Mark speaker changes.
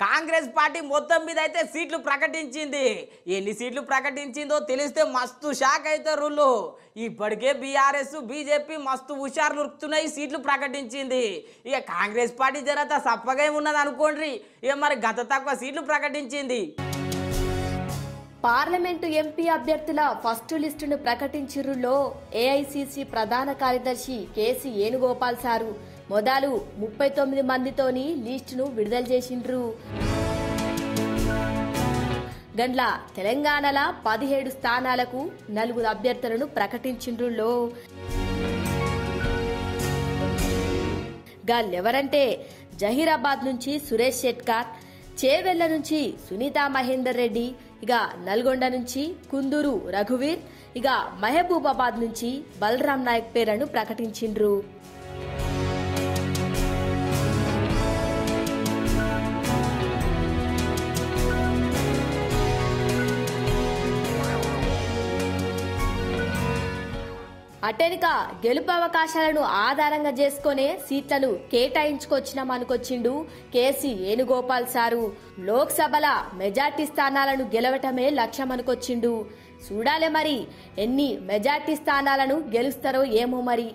Speaker 1: Congress party మొత్తం మీద అయితే సీట్లు ప్రకటించింది. ఎన్ని సీట్లు ప్రకటించిందో తెలిస్తే మస్తు షాక్ అవుతారు. ఇప్పటికే బీఆర్ఎస్ బీజేపీ మస్తు హుషారు ఉరుకుతున్నాయి, సీట్లు ప్రకటించింది. ఇక కాంగ్రెస్ పార్టీ జరత సప్పగా ఉన్నది అనుకోండి. ఇక మరి గత తక్కువ సీట్లు ప్రకటించింది.
Speaker 2: పార్లమెంటు ఎంపీ అభ్యర్థుల ఫస్ట్ లిస్టును ప్రకటించిరులో ఏఐసిసి ప్రధాన కార్యదర్శి కేసీ వేణుగోపాల్ సారు మొదలు 39 మందితోని లిస్టును విడుదల చేసిండ్రు. గండ్ల తెలంగాణల 17 స్థానాలకు 4 అభ్యర్థులను ప్రకటించిండ్రులో. గాళ్ళెవరంటే జహీరాబాద్ నుంచి సురేష్ షెట్కార్, చేవెళ్ల నుంచి సునీతా మహేందర్ రెడ్డి, ఇక నల్గొండ నుంచి కుందూరు రఘువీర్, ఇక మహబూబాబాద్ నుంచి బలరాం నాయక్ పేర్లను ప్రకటించిండ్రు. అటెనక గెలుపు అవకాశాలను ఆధారంగా చేసుకునే సీట్లను కేటాయించుకొచ్చినామనుకొచ్చిండు కేసీ వేణుగోపాల్ సారు. లోక్సభల మెజార్టీ స్థానాలను గెలవటమే లక్ష్యమనుకొచ్చిండు. చూడాలే మరి ఎన్ని మెజార్టీ స్థానాలను గెలుస్తారో ఏమో మరి.